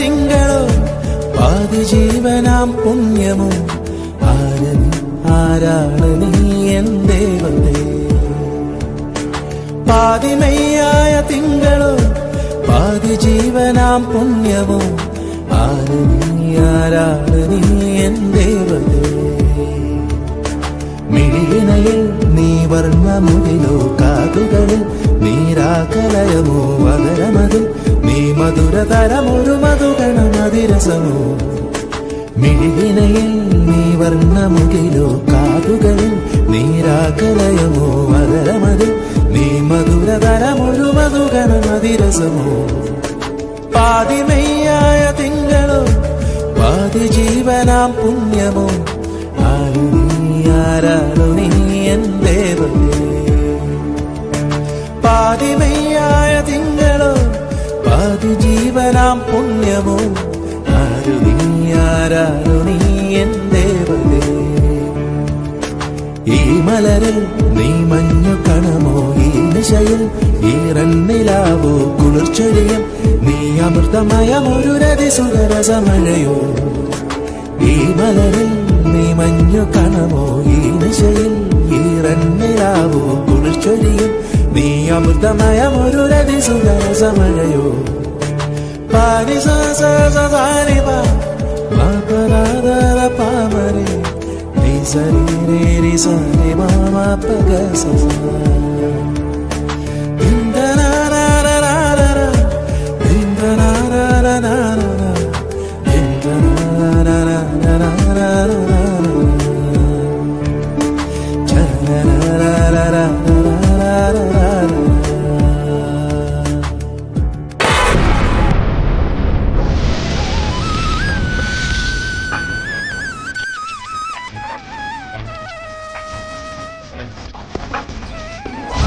തിങ്കളോ പാതി ജീവനാം പുണ്യമോ ആരാണ് നീ എൻ ദൈവമേ. പാതിമയ്യായ തിങ്കളോ പാതി ജീവനാം പുണ്യമോ ആരാണ് നീ എൻ ദൈവമേ. മിഴിയിണയിൽ നീ വർണ്ണമുകിലോ കാതുകളിൽ നീരാകലയമോ വകരമതിൽ നീ മധുരതരമൊരു മധുഗണമതിരസമോ. മിഴിയിണയിൽ നീ വർണ്ണമുകിലോ കാതുകളിൽ നീരാകലയമോ വകരമതിൽ നീ മധുരതരമൊരു മധുഗണമതിരസമോ. പാതിമയ്യായ തിങ്കളോ പാതി ജീവനാം പുണ്യമോ ആരാണു നീ എൻ ദൈവമേ. പാതിമയ്യായ തിങ്കളോ പാതി ജീവനാം പുണ്യമോ ആരാണു നീ എൻ ദൈവമേ. ഈ മലരിൽ നീ മഞ്ഞു കണമോ ഈ നിശയിൽ ഈറന്നിലാവോ കുളിർച്ചൊരിയും നീ അമൃതമയമൊരു രതിസുരരസമഴയോ. ഈ മലരിൽ നീ മഞ്ഞു കണമോ ഈ നിശയിൽ ഈറന്നിലാവോ കുളിർച്ചൊരിയും നീ അമൃതമയമൊരു രതിസുരരസമഴയോ. പാരി സാരി പാമരി രി സരി രി സരി മാ പഗ സ.